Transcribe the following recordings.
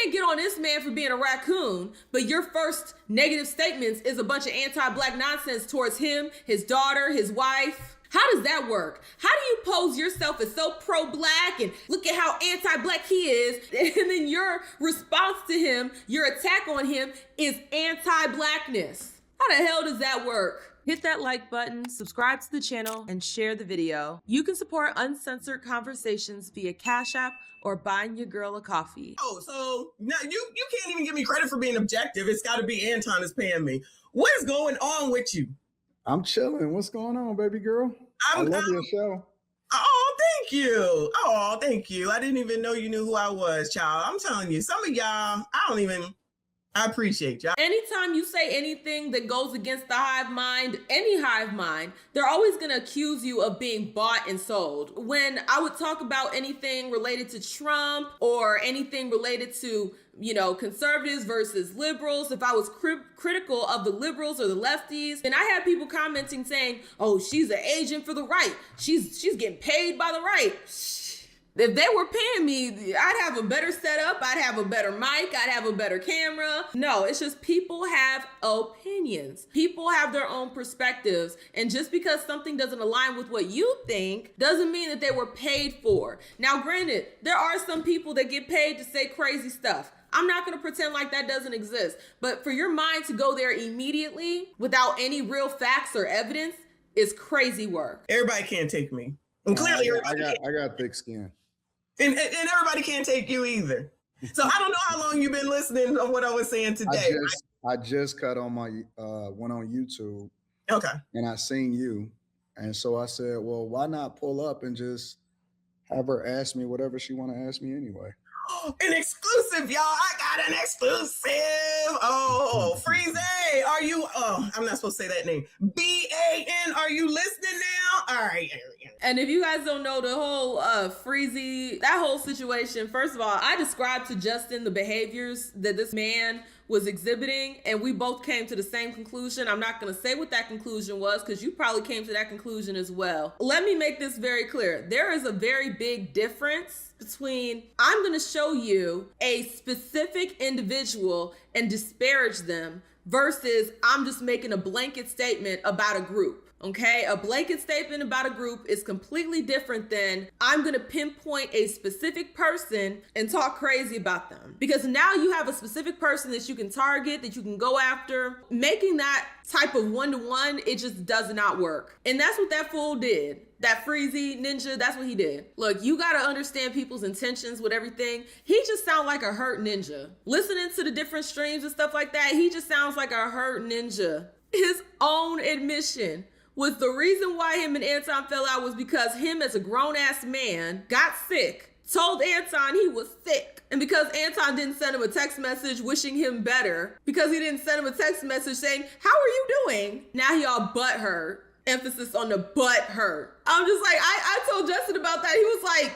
can't get on this man for being a raccoon, but your first negative statements is a bunch of anti-black nonsense towards him, his daughter, his wife. How does that work? How do you pose yourself as so pro-black and look at how anti-black he is, and then your response to him, your attack on him is anti-blackness? How the hell does that work? Hit that like button, subscribe to the channel, and share the video. You can support uncensored conversations via Cash App or buying your girl a coffee. Oh, so now you can't even give me credit for being objective. It's got to be Anton is paying me. What is going on with you? I'm chilling. What's going on, baby girl? I love your show. Oh, thank you. Oh, thank you. I didn't even know you knew who I was, child. I'm telling you, some of y'all, I appreciate y'all. Anytime you say anything that goes against the hive mind, any hive mind, they're always going to accuse you of being bought and sold. When I would talk about anything related to Trump or anything related to, conservatives versus liberals, if I was critical of the liberals or the lefties, and I had people commenting saying, oh, she's an agent for the right. She's getting paid by the right. If they were paying me, I'd have a better setup, I'd have a better mic, I'd have a better camera. No, it's just people have opinions. People have their own perspectives. And just because something doesn't align with what you think doesn't mean that they were paid for. Now, granted, there are some people that get paid to say crazy stuff. I'm not going to pretend like that doesn't exist. But for your mind to go there immediately without any real facts or evidence is crazy work. Everybody can't take me. And clearly, I got thick skin. And everybody can't take you either. So I don't know how long you've been listening to what I was saying today. I just cut on my went on YouTube. Okay. And I seen you. And so I said, well, why not pull up and just have her ask me whatever she want to ask me anyway. An exclusive, y'all. I got an exclusive. Oh, Freeze, are you? Oh, I'm not supposed to say that name. BAN, are you listening now? All right. And if you guys don't know the whole Freezy, that whole situation, first of all, I described to Justin the behaviors that this man was exhibiting, and we both came to the same conclusion. I'm not going to say what that conclusion was because you probably came to that conclusion as well. Let me make this very clear. There is a very big difference between I'm going to show you a specific individual and disparage them versus I'm just making a blanket statement about a group. Okay, a blanket statement about a group is completely different than I'm going to pinpoint a specific person and talk crazy about them. Because now you have a specific person that you can target, that you can go after. Making that type of one-to-one, it just does not work. And that's what that fool did. That Freezy ninja, that's what he did. Look, you got to understand people's intentions with everything. He just sounds like a hurt ninja. Listening to the different streams and stuff like that, he just sounds like a hurt ninja. His own admission was the reason why him and Anton fell out was because him as a grown-ass man got sick, told Anton he was sick. And because Anton didn't send him a text message wishing him better, because he didn't send him a text message saying, how are you doing? Now he all butthurt. Emphasis on the butthurt. I'm just like, I told Justin about that. He was like,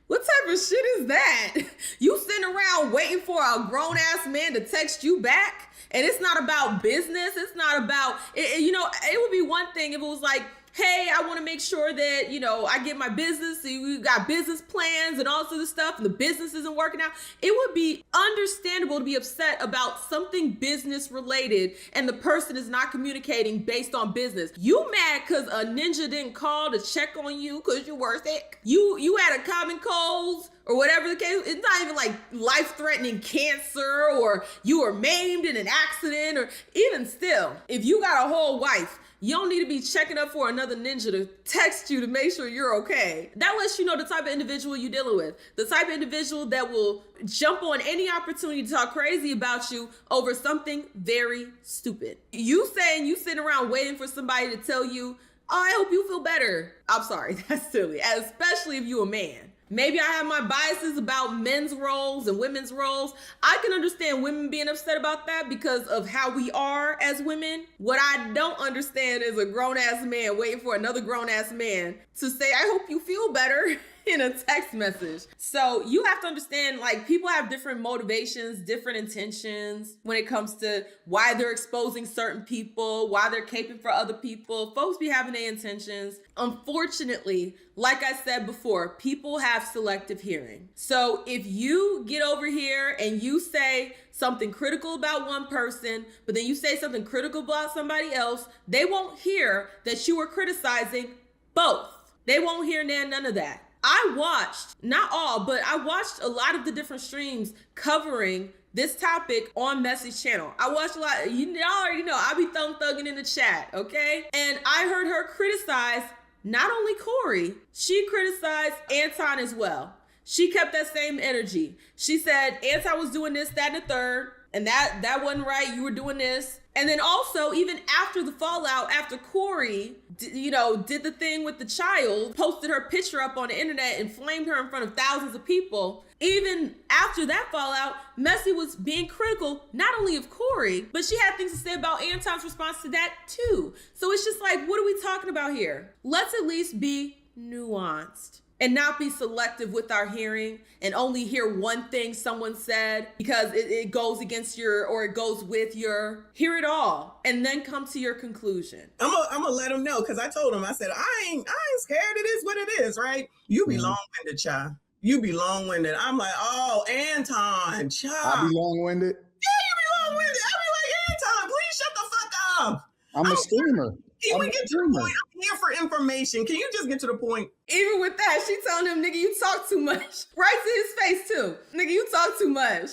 what type of shit is that? You sitting around waiting for a grown-ass man to text you back? And it's not about business. It's not about, it would be one thing if it was like, hey, I want to make sure that, I get my business. So you got business plans and all sorts of stuff and the business isn't working out. It would be understandable to be upset about something business related and the person is not communicating based on business. You mad because a ninja didn't call to check on you because you were sick. You had a common cold or whatever the case. It's not even like life-threatening cancer or you were maimed in an accident or even still, if you got a whole wife, you don't need to be checking up for another ninja to text you to make sure you're okay. That lets you know the type of individual you're dealing with. The type of individual that will jump on any opportunity to talk crazy about you over something very stupid. You saying you sitting around waiting for somebody to tell you, oh, I hope you feel better. I'm sorry, that's silly, especially if you're a man. Maybe I have my biases about men's roles and women's roles. I can understand women being upset about that because of how we are as women. What I don't understand is a grown-ass man waiting for another grown-ass man to say, I hope you feel better. in a text message. So you have to understand, like, people have different motivations, different intentions when it comes to why they're exposing certain people, why they're caping for other people. Folks be having their intentions. Unfortunately, like I said before, people have selective hearing. So if you get over here and you say something critical about one person, but then you say something critical about somebody else, they won't hear that you were criticizing both. They won't hear none of that. I watched, not all, but I watched a lot of the different streams covering this topic on Message channel. I watched a lot. Y'all already know I be thugging in the chat, okay? And I heard her criticize not only Corey, she criticized Anton as well. She kept that same energy. She said Anton was doing this, that, and the third, and that wasn't right. You were doing this. And then also, even after the fallout, after Corey, did the thing with the child, posted her picture up on the internet and flamed her in front of thousands of people. Even after that fallout, Messy was being critical, not only of Corey, but she had things to say about Anton's response to that too. So it's just like, what are we talking about here? Let's at least be nuanced and not be selective with our hearing and only hear one thing someone said because it goes against or it goes with hear it all and then come to your conclusion. I'm gonna let him know, because I told him, I said, I ain't scared. It is what it is, right? You be long-winded, child. You be long-winded. I'm like, oh, Anton, child. I be long-winded? Yeah, you be long-winded. I be like, Anton, please shut the fuck up. I'm a streamer. Can we get to the point? I'm here for information. Can you just get to the point? Even with that, she telling him, nigga, you talk too much. Right to his face, too. Nigga, you talk too much.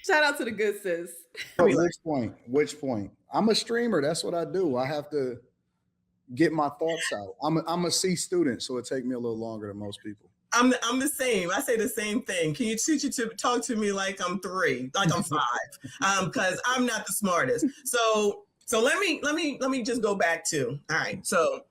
Shout out to the good sis. Which point? I'm a streamer. That's what I do. I have to get my thoughts out. I'm a C student, so it takes me a little longer than most people. I'm the same. I say the same thing. Can you teach you to talk to me like I'm 3, like I'm 5? Because I'm not the smartest. So let me just go back to, all right. So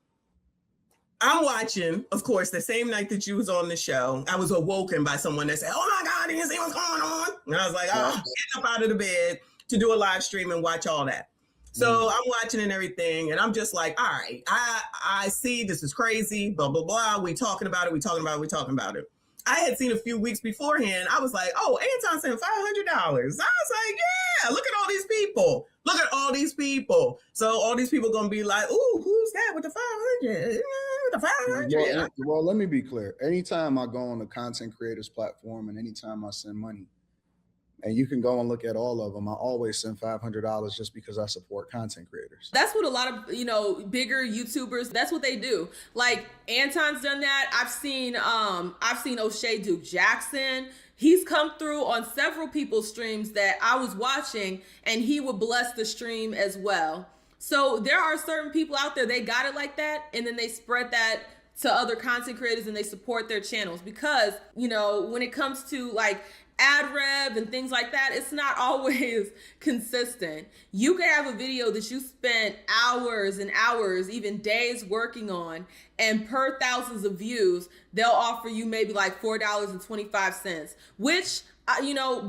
I'm watching, of course, the same night that you was on the show, I was awoken by someone that said, oh my God, you see what's going on? And I was like, oh, get up out of the bed to do a live stream and watch all that. So I'm watching and everything, and I'm just like, all right, I see this is crazy, blah, blah, blah. We talking about it. I had seen a few weeks beforehand. I was like, oh, Anton sent $500. I was like, yeah, look at all these people. So all these people gonna be like, ooh, who's that with the 500? The 500. Well, let me be clear. Anytime I go on the content creators platform and anytime I send money, and you can go and look at all of them, I always send $500 just because I support content creators. That's what a lot of, bigger YouTubers, that's what they do. Like Anton's done that. I've seen O'Shea Duke Jackson. He's come through on several people's streams that I was watching, and he would bless the stream as well. So there are certain people out there, they got it like that, and then they spread that to other content creators and they support their channels because, when it comes to like ad rev and things like that, it's not always consistent. You could have a video that you spent hours and hours, even days working on, and per thousands of views, they'll offer you maybe like $4.25, which,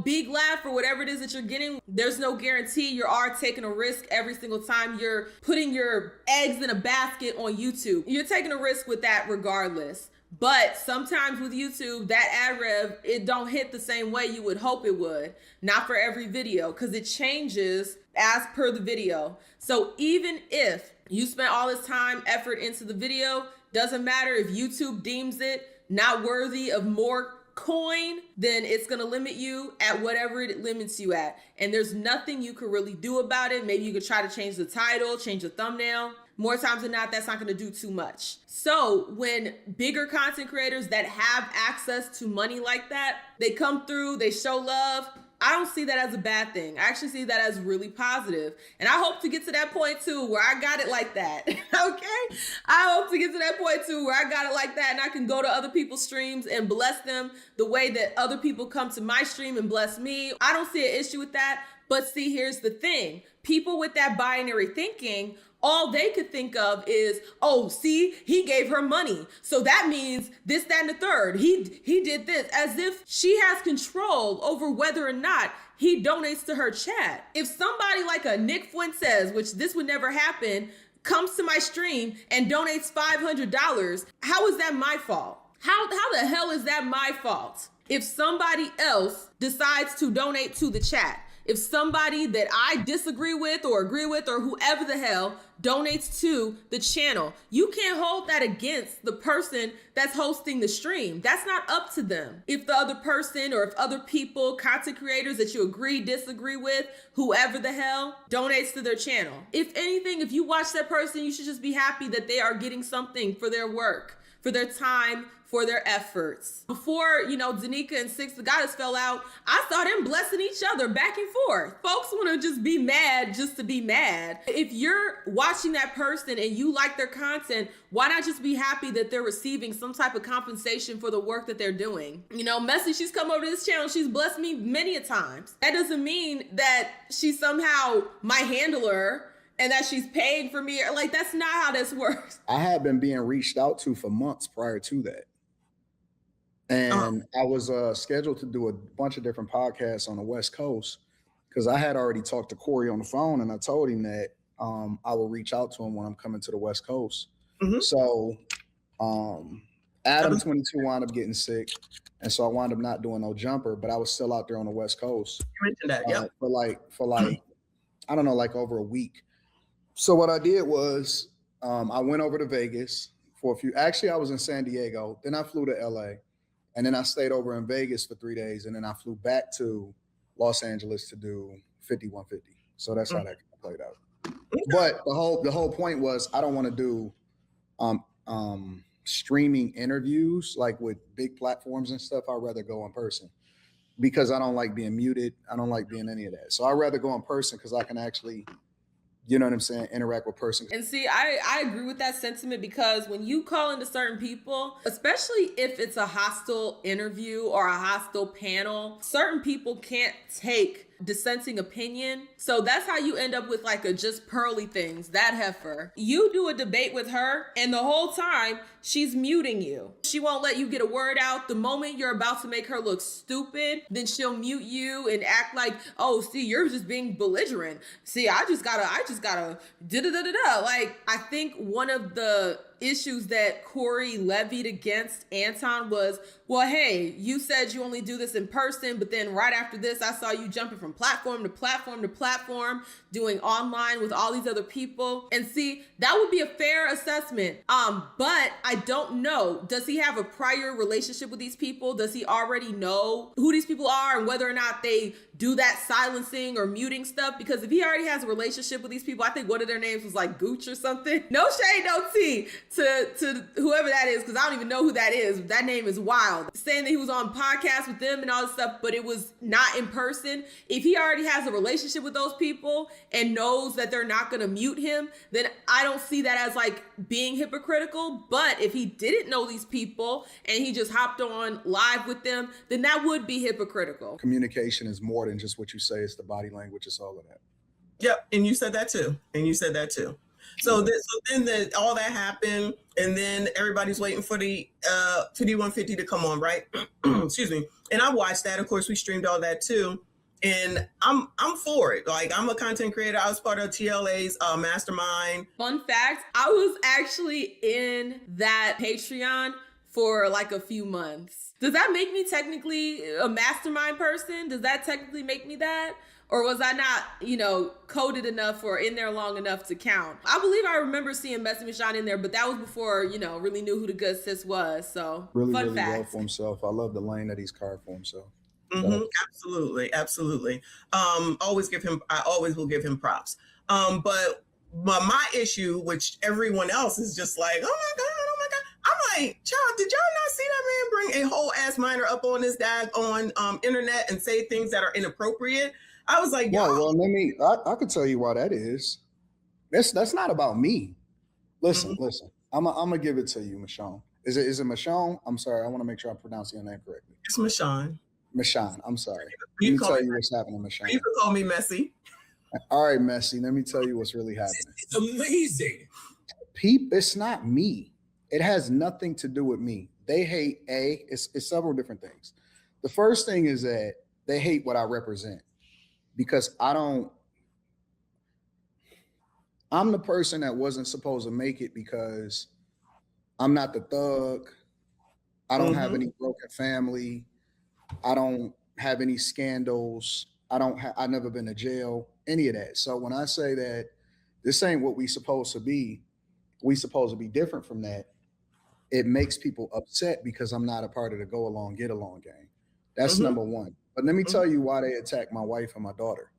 be glad for whatever it is that you're getting. There's no guarantee. You are taking a risk every single time you're putting your eggs in a basket on YouTube. You're taking a risk with that regardless. But sometimes with YouTube, that ad rev, it don't hit the same way you would hope it would. Not for every video, because it changes as per the video. So even if you spent all this time, effort into the video, doesn't matter if YouTube deems it not worthy of more coin, then it's going to limit you at whatever it limits you at. And there's nothing you could really do about it. Maybe you could try to change the title, change the thumbnail. More times than not, that's not going to do too much. So when bigger content creators that have access to money like that, they come through, they show love, I don't see that as a bad thing. I actually see that as really positive. And I hope to get to that point too, where I got it like that. Okay? I hope to get to that point too, where I got it like that and I can go to other people's streams and bless them the way that other people come to my stream and bless me. I don't see an issue with that. But see, here's the thing. People with that binary thinking, all they could think of is, oh, see, he gave her money. So that means this, that, and the third. He did this, as if she has control over whether or not he donates to her chat. If somebody like a Nick Fuentes, which this would never happen, comes to my stream and donates $500, how is that my fault? How the hell is that my fault? If somebody else decides to donate to the chat, if somebody that I disagree with or agree with or whoever the hell donates to the channel, you can't hold that against the person that's hosting the stream. That's not up to them. If the other person or if other people, content creators that you agree, disagree with, whoever the hell donates to their channel. If anything, if you watch that person, you should just be happy that they are getting something for their work, for their time, for their efforts. Before, Danica and Six, the goddess fell out, I saw them blessing each other back and forth. Folks want to just be mad just to be mad. If you're watching that person and you like their content, why not just be happy that they're receiving some type of compensation for the work that they're doing? Messy, she's come over to this channel, she's blessed me many a times. That doesn't mean that she's somehow my handler and that she's paying for me. Like, that's not how this works. I had been being reached out to for months prior to that. And I was scheduled to do a bunch of different podcasts on the West Coast because I had already talked to Corey on the phone, and I told him that I will reach out to him when I'm coming to the West Coast. Mm-hmm. So Adam 22 wound up getting sick, and so I wound up not doing no jumper, but I was still out there on the West Coast. You mentioned that, yeah. For like I don't know, like over a week. So what I did was I went over to Vegas for a few. Actually, I was in San Diego. Then I flew to LA. And then I stayed over in Vegas for 3 days. And then I flew back to Los Angeles to do 5150. So that's how that played out. But the whole point was I don't want to do streaming interviews like with big platforms and stuff. I'd rather go in person because I don't like being muted. I don't like being any of that. So I'd rather go in person because I can actually, you know what I'm saying, interact with person. And see, I agree with that sentiment because when you call into certain people, especially if it's a hostile interview or a hostile panel, certain people can't take dissenting opinion. So that's how you end up with like a just pearly things, that heifer. You do a debate with her and the whole time she's muting you. She won't let you get a word out. The moment you're about to make her look stupid, then she'll mute you and act like, oh, see, you're just being belligerent. See, I just gotta da-da-da-da-da. Like, I think one of the issues that Corey levied against Anton was, well, hey, you said you only do this in person, but then right after this, I saw you jumping from platform to platform to platform, doing online with all these other people. And see, that would be a fair assessment. But I don't know. Does he have a prior relationship with these people? Does he already know who these people are and whether or not they do that silencing or muting stuff? Because if he already has a relationship with these people, I think one of their names was like Gooch or something. No shade, no tea to whoever that is, because I don't even know who that is. That name is wild. Saying that he was on podcasts with them and all this stuff, but it was not in person. If he already has a relationship with those people and knows that they're not going to mute him, then I don't see that as like being hypocritical. But if he didn't know these people and he just hopped on live with them, then that would be hypocritical. Communication is more than just what you say. It's the body language. It's all of that. Yep. And you said that too. So then all that happened, and then everybody's waiting for the 5150 to come on, right? Excuse me. And I watched that. Of course, we streamed all that too. And I'm for it. Like, I'm a content creator. I was part of TLA's mastermind. Fun fact, I was actually in that Patreon for like a few months. Does that make me technically a mastermind person? Does that technically make me that? Or was I not, coded enough or in there long enough to count? I believe I remember seeing Messy Michon in there, but that was before, really knew who the good sis was. So really fun fact. Well for himself. I love the lane that he's carved for himself. Mm-hmm. Absolutely. I always will give him props. But my issue, which everyone else is just like, oh my God. I'm like, child, did y'all not see that man bring a whole ass minor up on this internet and say things that are inappropriate? I was like, I could tell you why that is. That's not about me. Listen. I'm gonna give it to you, Michon. Is it Michon? I'm sorry. I want to make sure I'm pronouncing your name correctly. It's Michon. Michon. I'm sorry. Let me tell you what's happening, Michon. You can call me Messy. All right, Messy. Let me tell you what's really happening. It's amazing. It's not me. It has nothing to do with me. They hate it's several different things. The first thing is that they hate what I represent because I'm the person that wasn't supposed to make it because I'm not the thug. I don't have any broken family. I don't have any scandals. I've never been to jail, any of that. So when I say that this ain't what we supposed to be, we supposed to be different from that, it makes people upset because I'm not a part of the go along, get along gang. That's number one. But let me tell you why they attack my wife and my daughter.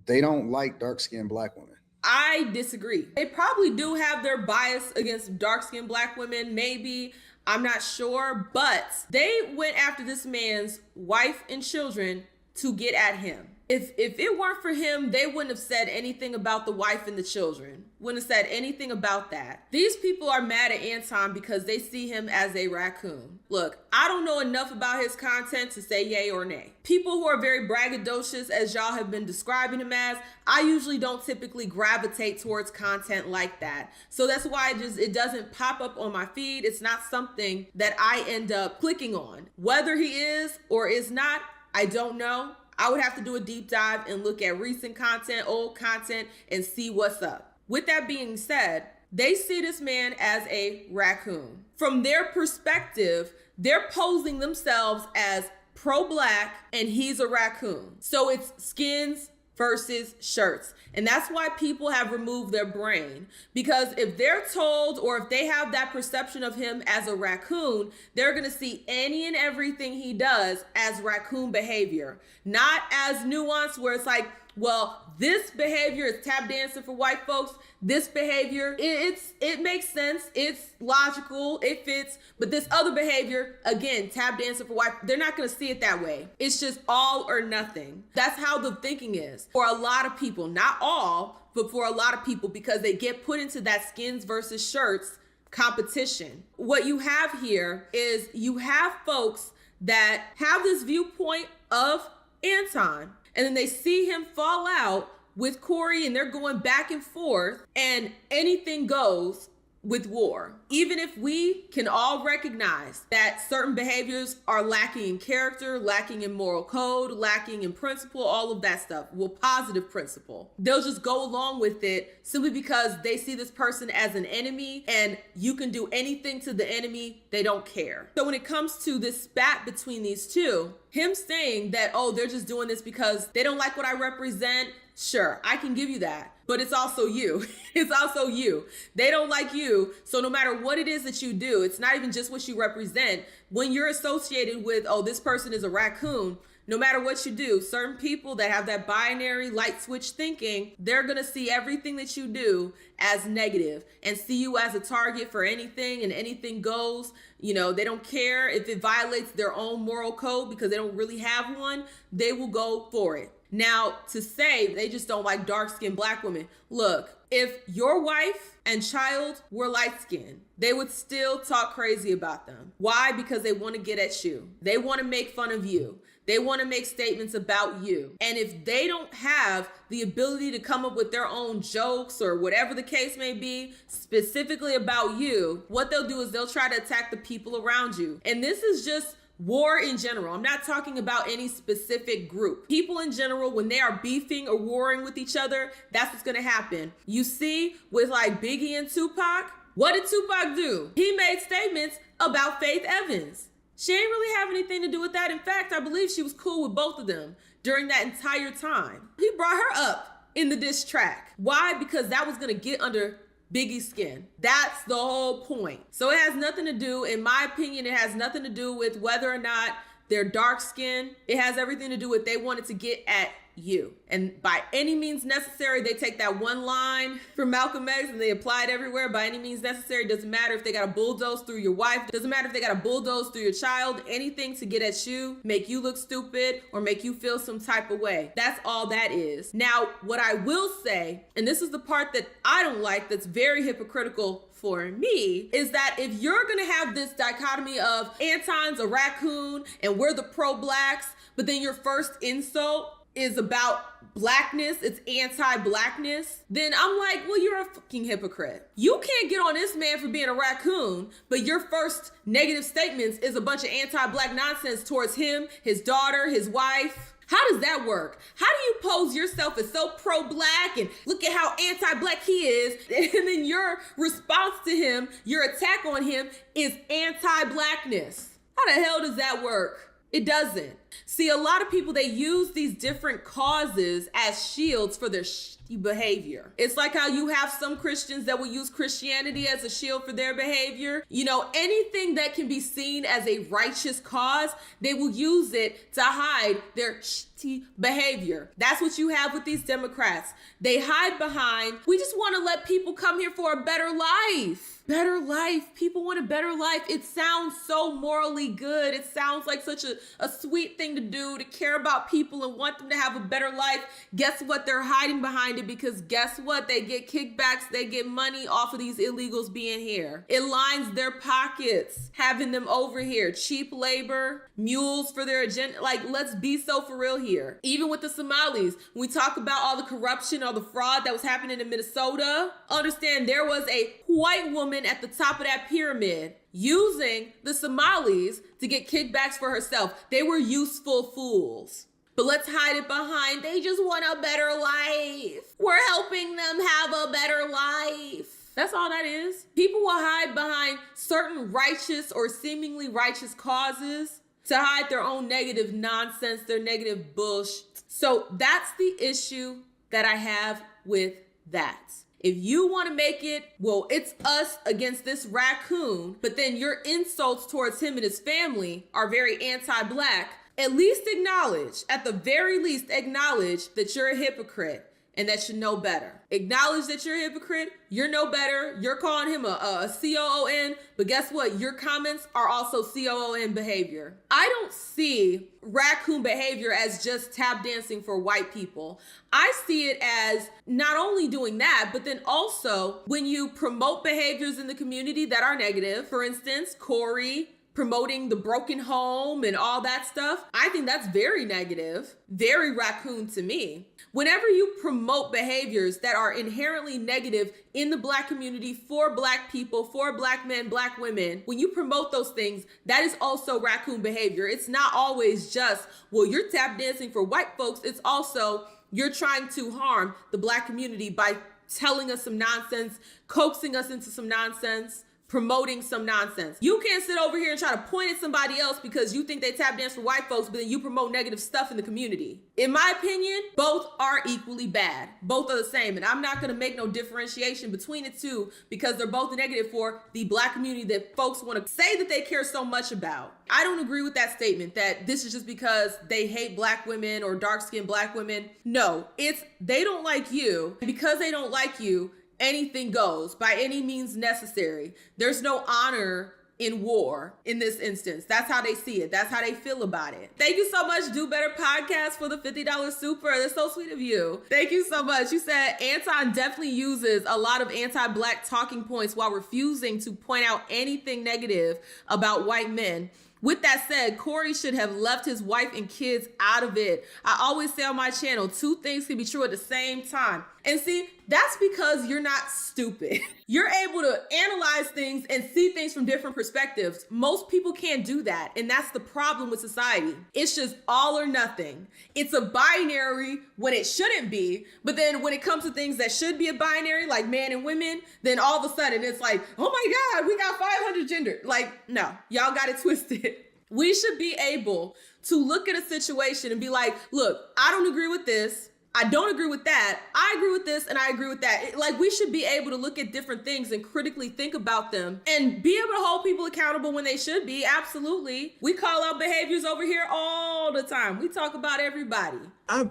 They don't like dark-skinned black women. I disagree. They probably do have their bias against dark-skinned black women, maybe. I'm not sure, but they went after this man's wife and children to get at him. If it weren't for him, they wouldn't have said anything about the wife and the children. Wouldn't have said anything about that. These people are mad at Anton because they see him as a raccoon. Look, I don't know enough about his content to say yay or nay. People who are very braggadocious, as y'all have been describing him as, I usually don't typically gravitate towards content like that. So that's why it doesn't pop up on my feed. It's not something that I end up clicking on. Whether he is or is not, I don't know. I would have to do a deep dive and look at recent content, old content, and see what's up. With that being said, they see this man as a raccoon. From their perspective, they're posing themselves as pro-black and he's a raccoon. So it's skins versus shirts. And that's why people have removed their brain. Because if they're told, or if they have that perception of him as a raccoon, they're going to see any and everything he does as raccoon behavior. Not as nuanced where it's like, well, this behavior is tap dancing for white folks. This behavior, it makes sense. It's logical. It fits. But this other behavior, again, tap dancing for white, they're not going to see it that way. It's just all or nothing. That's how the thinking is for a lot of people. Not all, but for a lot of people, because they get put into that skins versus shirts competition. What you have here is you have folks that have this viewpoint of Anton, and then they see him fall out with Corey and they're going back and forth and anything goes with war. Even if we can all recognize that certain behaviors are lacking in character, lacking in moral code, lacking in principle, all of that stuff, well, positive principle, they'll just go along with it simply because they see this person as an enemy and you can do anything to the enemy, they don't care. So when it comes to this spat between these two, him saying that, oh, they're just doing this because they don't like what I represent, sure, I can give you that. But it's also you. It's also you. They don't like you. So no matter what it is that you do, it's not even just what you represent. When you're associated with, oh, this person is a raccoon, no matter what you do, certain people that have that binary light switch thinking, they're going to see everything that you do as negative and see you as a target for anything, and anything goes. You know, they don't care if it violates their own moral code because they don't really have one. They will go for it. Now, to say they just don't like dark-skinned black women, look, if your wife and child were light-skinned, they would still talk crazy about them. Why? Because they want to get at you. They want to make fun of you. They want to make statements about you. And if they don't have the ability to come up with their own jokes or whatever the case may be, specifically about you, what they'll do is they'll try to attack the people around you. And this is just war in general. I'm not talking about any specific group. People in general, when they are beefing or warring with each other, that's what's going to happen. You see with like Biggie and Tupac, what did Tupac do? He made statements about Faith Evans. She ain't really have anything to do with that. In fact, I believe she was cool with both of them during that entire time. He brought her up in the diss track. Why? Because that was going to get under Biggie's skin. That's the whole point. So it has nothing to do, in my opinion, it has nothing to do with whether or not they're dark skinned. It has everything to do with they wanted to get at you. And by any means necessary, they take that one line from Malcolm X and they apply it everywhere. By any means necessary, doesn't matter if they got to bulldoze through your wife, doesn't matter if they got to bulldoze through your child, anything to get at you, make you look stupid or make you feel some type of way. That's all that is. Now, what I will say, and this is the part that I don't like, that's very hypocritical for me, is that if you're gonna have this dichotomy of Anton's a raccoon and we're the pro-blacks, but then your first insult is about blackness, it's anti-blackness, then I'm like, well, you're a fucking hypocrite. You can't get on this man for being a raccoon, but your first negative statements is a bunch of anti-black nonsense towards him, his daughter, his wife. How does that work? How do you pose yourself as so pro-black and look at how anti-black he is, and then your response to him, your attack on him is anti-blackness? How the hell does that work? It doesn't. See, a lot of people, they use these different causes as shields for their shitty behavior. It's like how you have some Christians that will use Christianity as a shield for their behavior. You know, anything that can be seen as a righteous cause, they will use it to hide their shitty behavior. That's what you have with these Democrats. They hide behind, we just want to let people come here for a better life. Better life. People want a better life. It sounds so morally good. It sounds like such a sweet thing to do, to care about people and want them to have a better life. Guess what? They're hiding behind it because guess what? They get kickbacks. They get money off of these illegals being here. It lines their pockets, having them over here. Cheap labor, mules for their agenda. Like, let's be so for real here. Even with the Somalis, when we talk about all the corruption, all the fraud that was happening in Minnesota, understand there was a white woman at the top of that pyramid using the Somalis to get kickbacks for herself. They were useful fools. But let's hide it behind, they just want a better life. We're helping them have a better life. That's all that is. People will hide behind certain righteous or seemingly righteous causes to hide their own negative nonsense, their negative bullshit. So that's the issue that I have with that. If you want to make it, well, it's us against this raccoon, but then your insults towards him and his family are very anti-black, at least acknowledge, at the very least acknowledge that you're a hypocrite and that you know better. Acknowledge that you're a hypocrite, you're no better, you're calling him a COON, but guess what? Your comments are also COON behavior. I don't see raccoon behavior as just tap dancing for white people. I see it as not only doing that, but then also when you promote behaviors in the community that are negative, for instance, Corey promoting the broken home and all that stuff, I think that's very negative, very raccoon to me. Whenever you promote behaviors that are inherently negative in the black community for black people, for black men, black women, when you promote those things, that is also raccoon behavior. It's not always just, well, you're tap dancing for white folks. It's also, you're trying to harm the black community by telling us some nonsense, coaxing us into some nonsense, promoting some nonsense. You can't sit over here and try to point at somebody else because you think they tap dance for white folks, but then you promote negative stuff in the community. In my opinion, both are equally bad. Both are the same. And I'm not going to make no differentiation between the two because they're both negative for the black community that folks want to say that they care so much about. I don't agree with that statement that this is just because they hate black women or dark-skinned black women. No, it's they don't like you. And because they don't like you, anything goes by any means necessary. There's no honor in war in this instance. That's how they see it. That's how they feel about it. Thank you so much, Do Better Podcast, for the $50 super. That's so sweet of you. Thank you so much. You said Anton definitely uses a lot of anti-black talking points while refusing to point out anything negative about white men. With that said, Corey should have left his wife and kids out of it. I always say on my channel, two things can be true at the same time. And see, that's because you're not stupid. You're able to analyze things and see things from different perspectives. Most people can't do that. And that's the problem with society. It's just all or nothing. It's a binary when it shouldn't be. But then when it comes to things that should be a binary, like man and women, then all of a sudden it's like, oh my God, we got 500 gender. Like, no, y'all got it twisted. We should be able to look at a situation and be like, look, I don't agree with this. I don't agree with that. I agree with this and I agree with that. Like, we should be able to look at different things and critically think about them and be able to hold people accountable when they should be. Absolutely. We call out behaviors over here all the time. We talk about everybody. I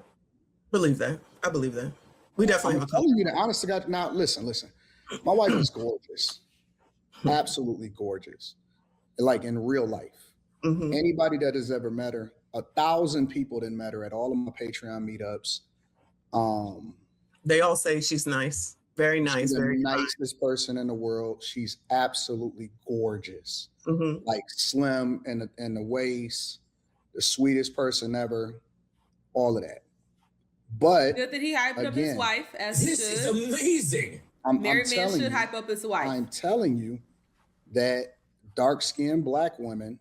believe that. I believe that. We definitely have a telling you the honest to God. Now, listen. My wife is gorgeous. Absolutely gorgeous. Like in real life. Mm-hmm. Anybody that has ever met her, 1,000 people that met her at all of my Patreon meetups. They all say she's nice, very nice, she's very the nicest person in the world. She's absolutely gorgeous, like slim in the waist, the sweetest person ever, all of that. But good that he hyped up his wife as he should. This is amazing. Married man should hype up his wife. I'm telling you that dark-skinned black women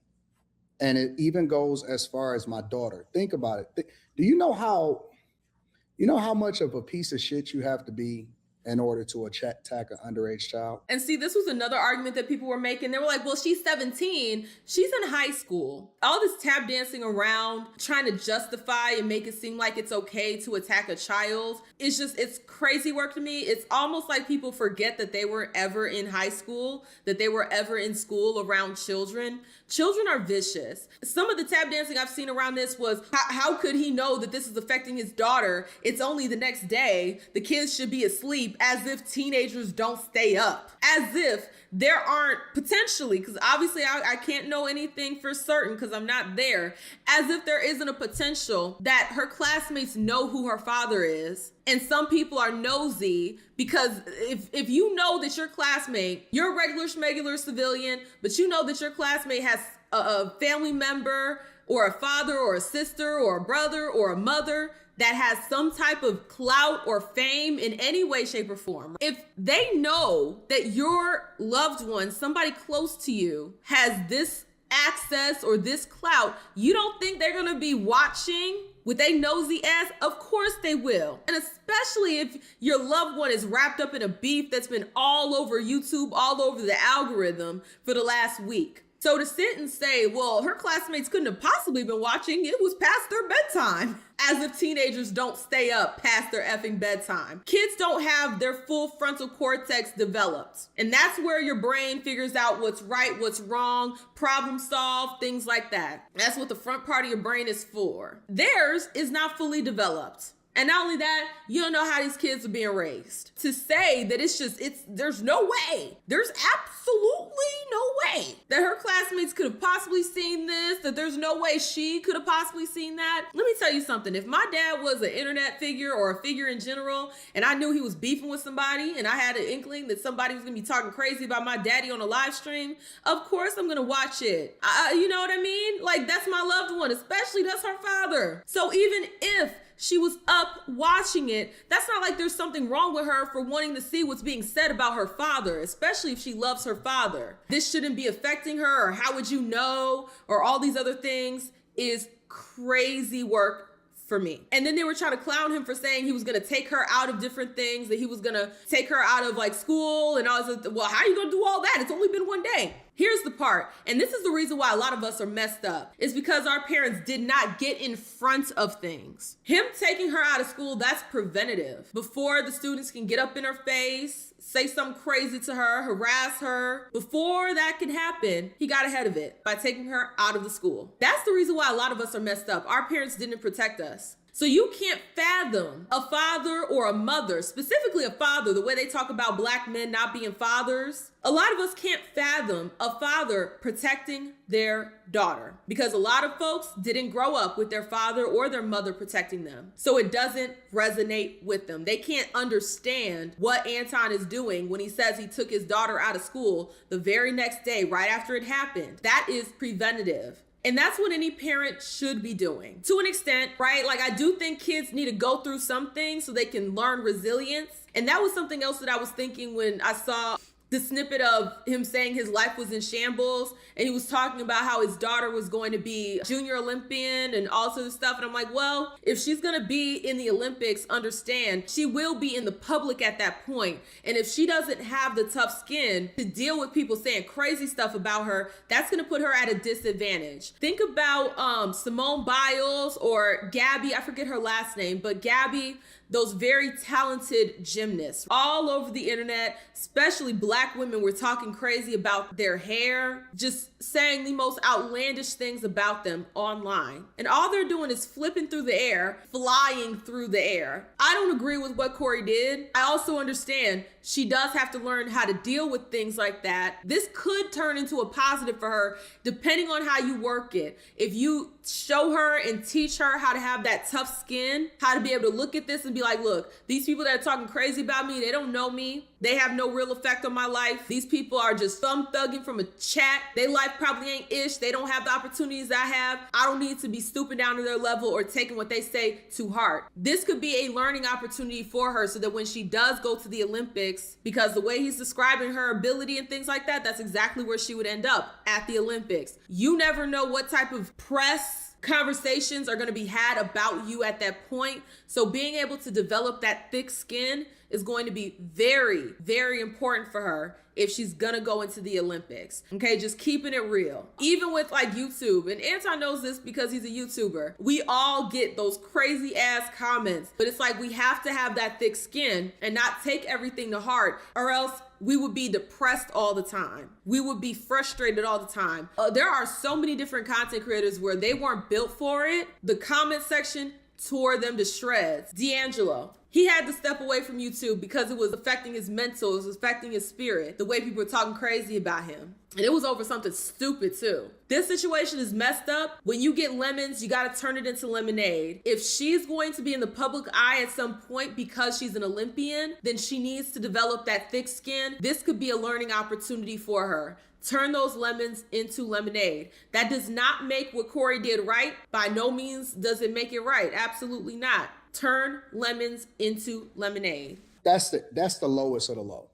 And it even goes as far as my daughter. Think about it. Do you know how much of a piece of shit you have to be in order to attack an underage child? And see, this was another argument that people were making. They were like, well, she's 17. She's in high school. All this tap dancing around, trying to justify and make it seem like it's okay to attack a child. It's crazy work to me. It's almost like people forget that they were ever in high school, that they were ever in school around children. Children are vicious. Some of the tap dancing I've seen around this was, how could he know that this is affecting his daughter? It's only the next day. The kids should be asleep, as if teenagers don't stay up. As if there aren't potentially, because obviously I can't know anything for certain because I'm not there, as if there isn't a potential that her classmates know who her father is. And some people are nosy because if you know that your classmate, you're a regular schmegular civilian, but you know that your classmate has a family member or a father or a sister or a brother or a mother that has some type of clout or fame in any way, shape, or form. If they know that your loved one, somebody close to you, has this access or this clout, you don't think they're gonna be watching with a nosy ass? Of course they will. And especially if your loved one is wrapped up in a beef that's been all over YouTube, all over the algorithm for the last week. So to sit and say, well, her classmates couldn't have possibly been watching, it was past their bedtime. As if teenagers don't stay up past their effing bedtime. Kids don't have their full frontal cortex developed. And that's where your brain figures out what's right, what's wrong, problem solve, things like that. That's what the front part of your brain is for. Theirs is not fully developed. And not only that, you don't know how these kids are being raised. To say that there's no way, there's absolutely no way that her classmates could have possibly seen this, that there's no way she could have possibly seen that. Let me tell you something. If my dad was an internet figure or a figure in general, and I knew he was beefing with somebody, and I had an inkling that somebody was gonna be talking crazy about my daddy on a live stream, of course I'm gonna watch it. You know what I mean? Like, that's my loved one, especially that's her father. So even if she was up watching it, that's not like there's something wrong with her for wanting to see what's being said about her father, especially if she loves her father. This shouldn't be affecting her, or how would you know, or all these other things is crazy work for me. And then they were trying to clown him for saying he was going to take her out of different things, that he was going to take her out of like school and all this. Well, how are you going to do all that? It's only been one day. Here's the part, and this is the reason why a lot of us are messed up, is because our parents did not get in front of things. Him taking her out of school, that's preventative. Before the students can get up in her face, say something crazy to her, harass her, before that can happen, he got ahead of it by taking her out of the school. That's the reason why a lot of us are messed up. Our parents didn't protect us. So you can't fathom a father or a mother, specifically a father, the way they talk about Black men not being fathers. A lot of us can't fathom a father protecting their daughter because a lot of folks didn't grow up with their father or their mother protecting them. So it doesn't resonate with them. They can't understand what Anton is doing when he says he took his daughter out of school the very next day, right after it happened. That is preventative. And that's what any parent should be doing to an extent, right? Like, I do think kids need to go through some things so they can learn resilience. And that was something else that I was thinking when I saw the snippet of him saying his life was in shambles, and he was talking about how his daughter was going to be junior Olympian and all sorts of stuff. And I'm like, well, if she's going to be in the Olympics, understand she will be in the public at that point. And if she doesn't have the tough skin to deal with people saying crazy stuff about her, that's going to put her at a disadvantage. Think about Simone Biles or Gabby, I forget her last name, but Gabby, those very talented gymnasts all over the internet, especially Black women, were talking crazy about their hair, just saying the most outlandish things about them online. And all they're doing is flipping through the air, flying through the air. I don't agree with what Corey did. I also understand she does have to learn how to deal with things like that. This could turn into a positive for her, depending on how you work it. If you show her and teach her how to have that tough skin, how to be able to look at this and be be like, look, these people that are talking crazy about me, they don't know me. They have no real effect on my life. These people are just thumb thugging from a chat. Their life probably ain't ish. They don't have the opportunities I have. I don't need to be stooping down to their level or taking what they say to heart. This could be a learning opportunity for her so that when she does go to the Olympics, because the way he's describing her ability and things like that, that's exactly where she would end up, at the Olympics. You never know what type of press conversations are going to be had about you at that point. So being able to develop that thick skin is going to be very, very important for her if she's gonna go into the Olympics. Okay, just keeping it real. Even with like YouTube, and Anton knows this because he's a YouTuber, we all get those crazy ass comments, but it's like we have to have that thick skin and not take everything to heart, or else we would be depressed all the time. We would be frustrated all the time. There are so many different content creators where they weren't built for it. The comment section tore them to shreds. D'Angelo, he had to step away from YouTube because it was affecting his mental, it was affecting his spirit, the way people were talking crazy about him. And it was over something stupid too. This situation is messed up. When you get lemons, you gotta turn it into lemonade. If she's going to be in the public eye at some point because she's an Olympian, then she needs to develop that thick skin. This could be a learning opportunity for her. Turn those lemons into lemonade. That does not make what Corey did right. By no means does it make it right. Absolutely not. Turn lemons into lemonade. That's the lowest of the low.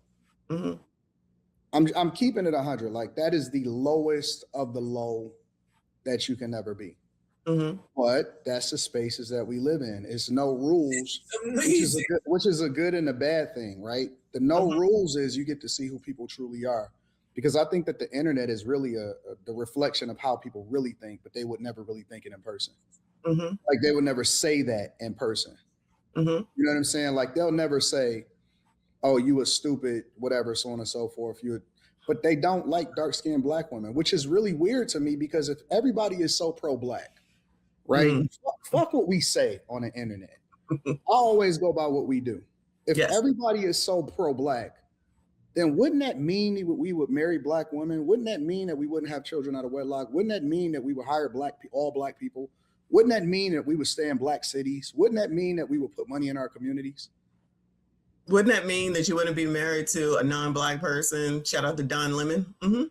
Mm-hmm. I'm keeping it 100. Like, that is the lowest of the low that you can ever be. Mm-hmm. But that's the spaces that we live in. It's no rules, which is a good and a bad thing, right? The no rules is you get to see who people truly are. Because I think that the internet is really the reflection of how people really think, but they would never really think it in person. Mm-hmm. Like, they would never say that in person. Mm-hmm. You know what I'm saying? Like, they'll never say, oh, you were stupid, whatever, so on and so forth. But they don't like dark-skinned Black women, which is really weird to me, because if everybody is so pro-Black, right? Mm-hmm. Fuck what we say on the internet. I always go by what we do. If everybody is so pro-Black, then wouldn't that mean we would marry Black women? Wouldn't that mean that we wouldn't have children out of wedlock? Wouldn't that mean that we would hire all Black people? Wouldn't that mean that we would stay in Black cities? Wouldn't that mean that we would put money in our communities? Wouldn't that mean that you wouldn't be married to a non-Black person? Shout out to Don Lemon. Mm-hmm.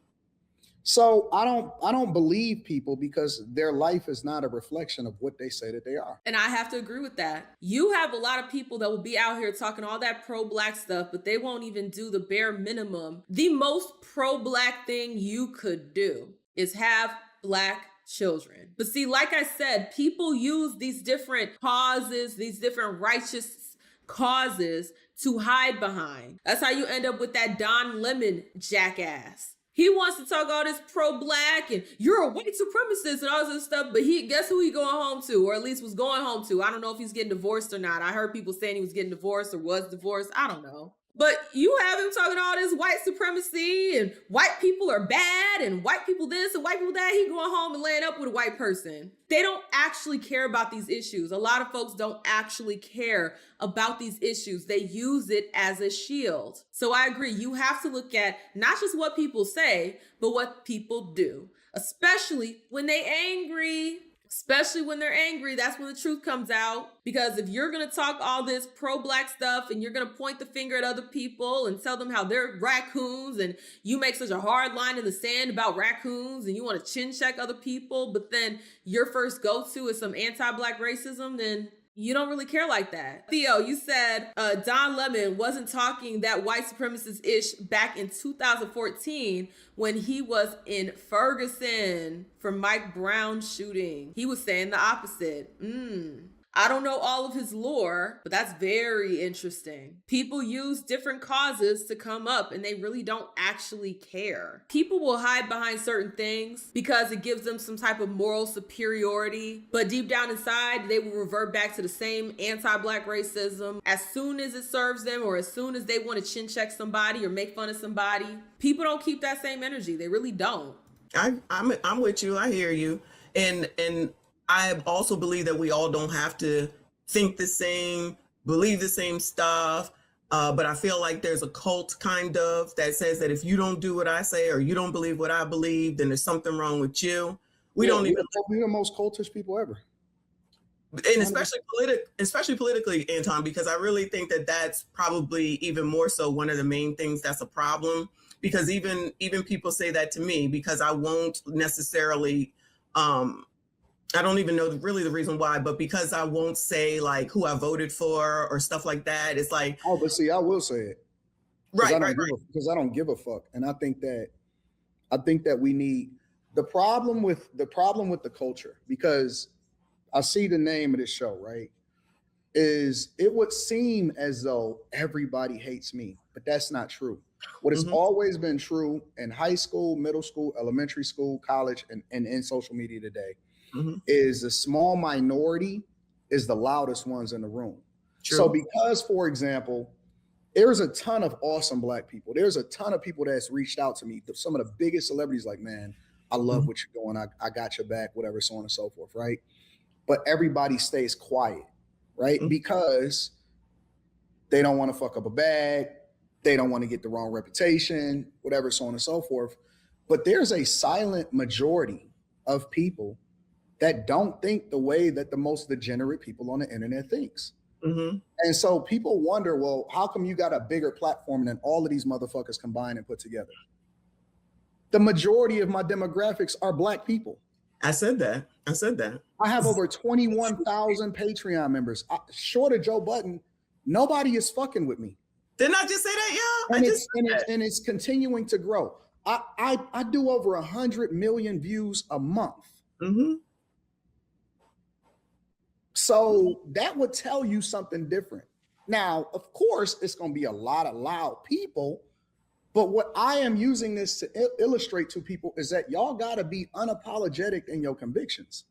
So I don't believe people, because their life is not a reflection of what they say that they are. And I have to agree with that. You have a lot of people that will be out here talking all that pro-Black stuff, but they won't even do the bare minimum. The most pro-Black thing you could do is have Black children. But see, like I said, people use these different causes, these different righteous causes to hide behind. That's how you end up with that Don Lemon jackass. He wants to talk all this pro-Black and you're a white supremacist and all this stuff, but guess who he going home to, or at least was going home to? I don't know if he's getting divorced or not. I heard people saying he was getting divorced or was divorced. I don't know. But you have him talking all this white supremacy and white people are bad and white people this and white people that. He going home and laying up with a white person. They don't actually care about these issues. A lot of folks don't actually care about these issues. They use it as a shield. So I agree. You have to look at not just what people say, but what people do, especially when they angry. Especially when they're angry, that's when the truth comes out. Because if you're going to talk all this pro-Black stuff and you're going to point the finger at other people and tell them how they're raccoons and you make such a hard line in the sand about raccoons and you want to chin check other people, but then your first go-to is some anti-Black racism, then you don't really care like that. Theo, you said Don Lemon wasn't talking that white supremacist-ish back in 2014 when he was in Ferguson for Mike Brown's shooting. He was saying the opposite. I don't know all of his lore, but that's very interesting. People use different causes to come up and they really don't actually care. People will hide behind certain things because it gives them some type of moral superiority, but deep down inside, they will revert back to the same anti-Black racism as soon as it serves them or as soon as they want to chin check somebody or make fun of somebody. People don't keep that same energy. They really don't. I'm with you. I hear you. And I also believe that we all don't have to think the same, believe the same stuff. But I feel like there's a cult kind of that says that if you don't do what I say or you don't believe what I believe, then there's something wrong with you. We're the most cultish people ever. And especially politically, Anton, because I really think that that's probably even more so one of the main things that's a problem. Because even people say that to me, because I won't necessarily, I don't even know really the reason why, but because I won't say like who I voted for or stuff like that. It's like, oh, but see, I will say it. right, Because I don't give a fuck. And I think that we need the problem with the culture, because I see the name of this show, right? Is it would seem as though everybody hates me, but that's not true. What has always been true in high school, middle school, elementary school, college, and in social media today is the small minority is the loudest ones in the room. True. So because, for example, there's a ton of awesome Black people. There's a ton of people that's reached out to me. Some of the biggest celebrities like, man, I love what you're doing. I got your back, whatever, so on and so forth, right? But everybody stays quiet, right? Because they don't want to fuck up a bag. They don't want to get the wrong reputation, whatever, so on and so forth. But there's a silent majority of people that don't think the way that the most degenerate people on the internet thinks. And so people wonder, well, how come you got a bigger platform than all of these motherfuckers combined and put together? The majority of my demographics are Black people. I said that. I have over 21,000 Patreon members. Short of Joe Budden, nobody is fucking with me. Didn't I just say that, y'all? And it's continuing to grow. I do over 100 million views a month. So that would tell you something different. Now, of course, it's going to be a lot of loud people, but what I am using this to illustrate to people is that y'all got to be unapologetic in your convictions.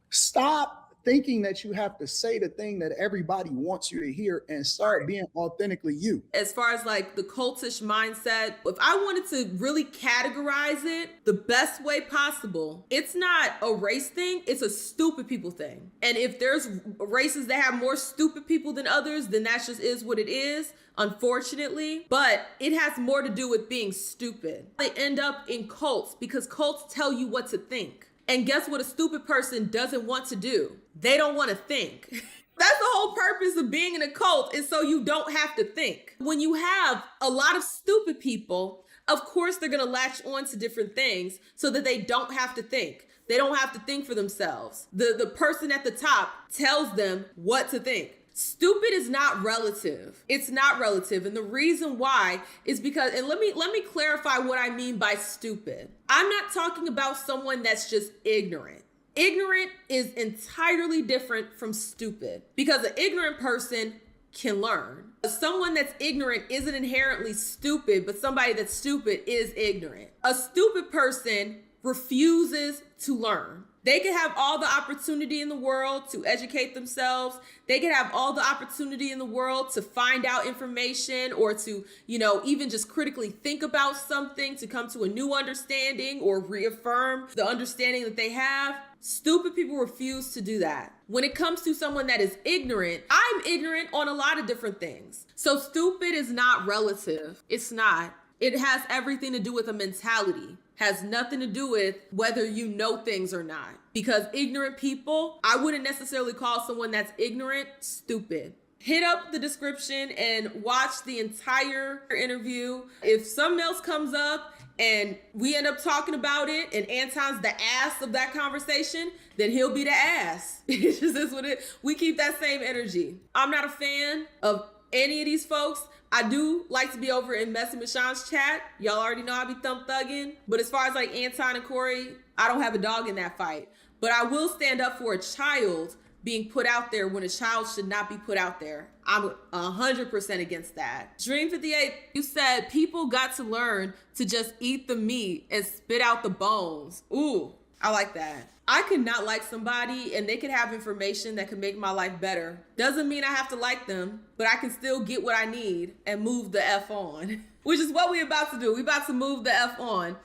Stop thinking that you have to say the thing that everybody wants you to hear and start being authentically you. As far as like the cultish mindset, if I wanted to really categorize it the best way possible, it's not a race thing, it's a stupid people thing. And if there's races that have more stupid people than others, then that just is what it is, unfortunately. But it has more to do with being stupid. They end up in cults because cults tell you what to think. And guess what a stupid person doesn't want to do? They don't want to think. That's the whole purpose of being in a cult, is so you don't have to think. When you have a lot of stupid people, of course they're going to latch on to different things so that they don't have to think. They don't have to think for themselves. The person at the top tells them what to think. Stupid is not relative. It's not relative. And the reason why is because, and let me clarify what I mean by stupid. I'm not talking about someone that's just ignorant. Ignorant is entirely different from stupid, because an ignorant person can learn. Someone that's ignorant isn't inherently stupid, but somebody that's stupid is ignorant. A stupid person refuses to learn. They can have all the opportunity in the world to educate themselves. They can have all the opportunity in the world to find out information, or to, even just critically think about something, to come to a new understanding or reaffirm the understanding that they have. Stupid people refuse to do that. When it comes to someone that is ignorant, I'm ignorant on a lot of different things. So stupid is not relative. It's not. It has everything to do with a mentality. Has nothing to do with whether you know things or not. Because ignorant people, I wouldn't necessarily call someone that's ignorant stupid. Hit up the description and watch the entire interview. If something else comes up and we end up talking about it and Anton's the ass of that conversation, then he'll be the ass. It just is what it is. We keep that same energy. I'm not a fan of any of these folks. I do like to be over in Messy Michonne's chat. Y'all already know I be thumb thugging. But as far as like Anton and Corey, I don't have a dog in that fight. But I will stand up for a child being put out there when a child should not be put out there. I'm 100% against that. Dream 58, you said people got to learn to just eat the meat and spit out the bones. Ooh, I like that. I could not like somebody and they could have information that could make my life better. Doesn't mean I have to like them, but I can still get what I need and move the F on, which is what we're about to do. We're about to move the F on.